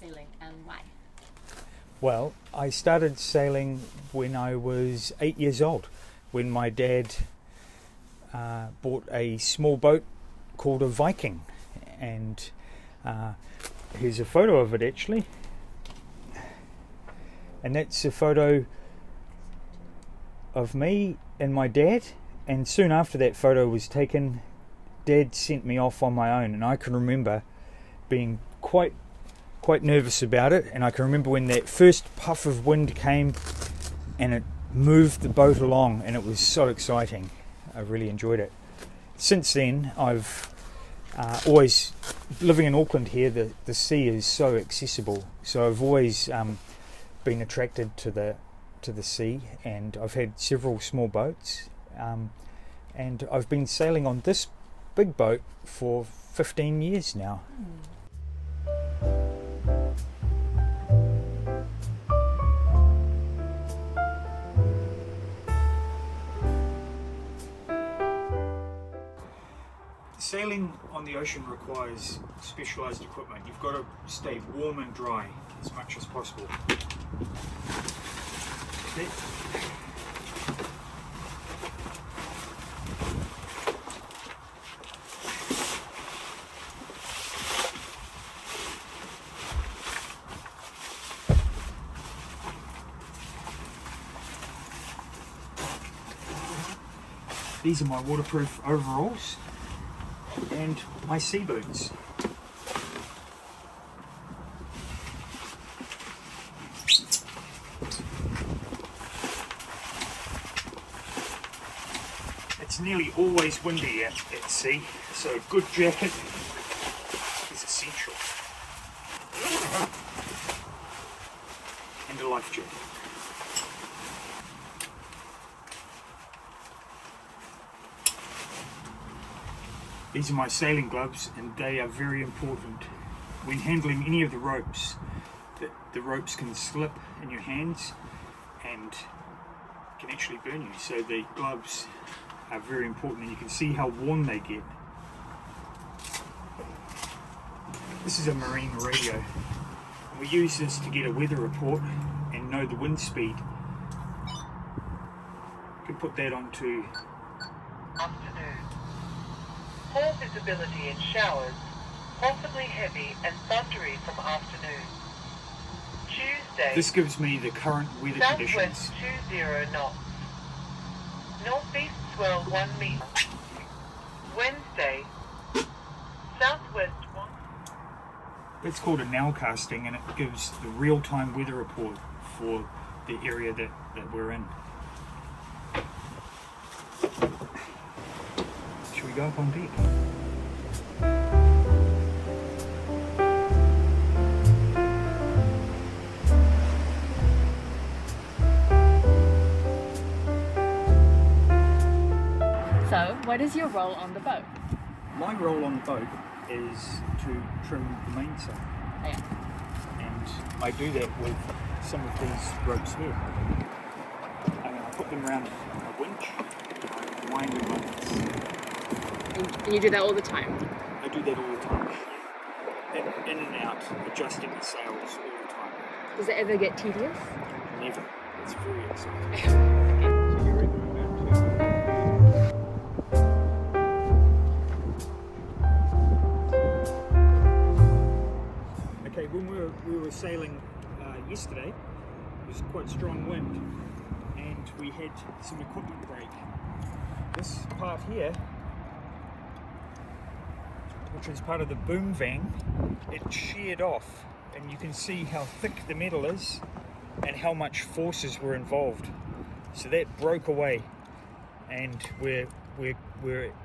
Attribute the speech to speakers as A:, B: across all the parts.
A: sailing and why?
B: Well, I started sailing when I was 8 years old, when my dad bought a small boat called a Viking, and here's a photo of it actually, and that's a photo of me and my dad. And soon after that photo was taken, Dad sent me off on my own, and I can remember being quite nervous about it. And I can remember when that first puff of wind came and it moved the boat along, and it was so exciting. I really enjoyed it. Since then, I've always, living in Auckland here, the sea is so accessible, so I've always been attracted to the sea, and I've had several small boats, and I've been sailing on this big boat for 15 years now. Sailing on the ocean requires specialised equipment. You've got to stay warm and dry as much as possible. These are my waterproof overalls and my sea boots. It's nearly always windy at sea, so a good jacket is essential. And a life jacket. These are my sailing gloves, and they are very important when handling any of the ropes. The ropes can slip in your hands and can actually burn you, so the gloves are very important, and you can see how warm they get. This is a marine radio. We use this to get a weather report and know the wind speed. You can put that onto
C: afternoon. Poor visibility in showers, possibly heavy and thundery from afternoon. Tuesday.
B: This gives me the current weather conditions.
C: Southwest 20 knots. Northeast swell 1 meter. Wednesday. Southwest 1.
B: It's called a nowcasting, and it gives the real-time weather report for the area that we're in. Should we go up on deck?
A: So, what is your role on the boat?
B: My role on the boat is to trim the mainsail.
A: Oh, yeah.
B: And I do that with some of these ropes here. I put them around a winch, I wind them like this.
A: And you do that all the time?
B: I do that all the time. In and out, adjusting the sails all the time.
A: Does it ever get tedious?
B: Never. It's very exciting. Okay, when we were sailing yesterday, it was quite strong wind, and we had some equipment break. This part here, which is part of the boom van, it sheared off, and you can see how thick the metal is and how much forces were involved. So that broke away, and we're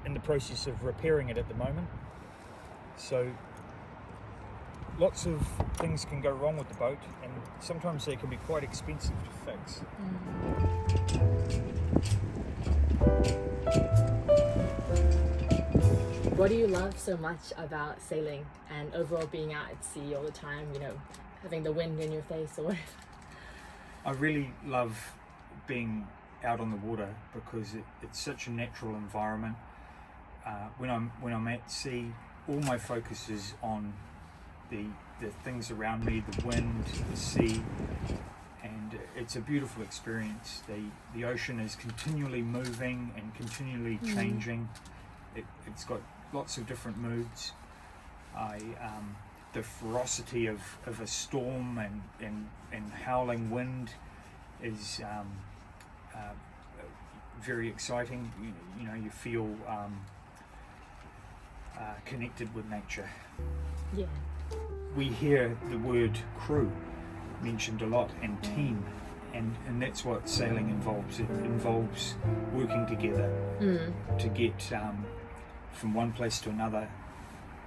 B: in the process of repairing it at the moment. So lots of things can go wrong with the boat, and sometimes they can be quite expensive to fix.
A: What do you love so much about sailing and overall being out at sea all the time, you know, having the wind in your face or whatever?
B: I really love being out on the water because it's such a natural environment. When I'm at sea, all my focus is on the the things around me, the wind, the sea, and it's a beautiful experience. The ocean is continually moving and continually changing. It's got lots of different moods. The ferocity of a storm and howling wind is very exciting. You know, you feel connected with nature.
A: Yeah.
B: We hear the word crew mentioned a lot, and team, and that's what sailing involves. It involves working together to get from one place to another,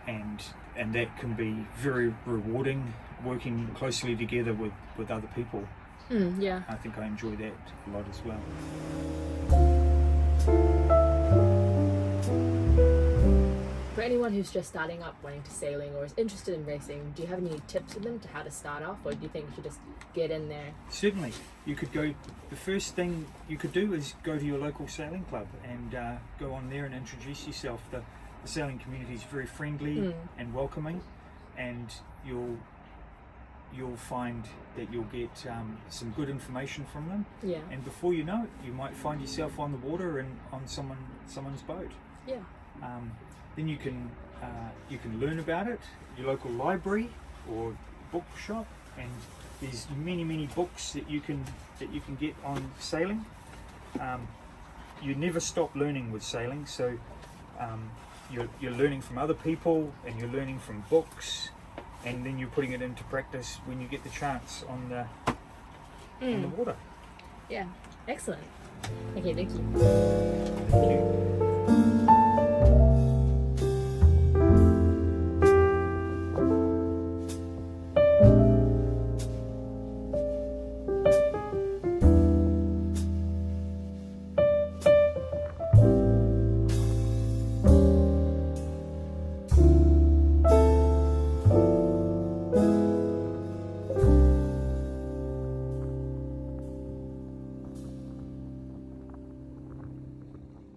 B: and that can be very rewarding, working closely together with other people.
A: Yeah.
B: I think I enjoy that a lot as well.
A: For anyone who's just starting up wanting to sailing or is interested in racing, do you have any tips for them to how to start off, or do you think you should just get in there?
B: Certainly. You could go, the first thing you could do is go to your local sailing club and go on there and introduce yourself. The sailing community is very friendly and welcoming, and you'll find that you'll get some good information from them.
A: Yeah.
B: And before you know it, you might find yourself on the water and on someone's boat.
A: Yeah.
B: Then you can learn about it, your local library or bookshop, and there's many books that you can get on sailing. You never stop learning with sailing, so you're learning from other people and you're learning from books, and then you're putting it into practice when you get the chance on the water.
A: Yeah. Excellent. Okay, thank you.
B: Thank you.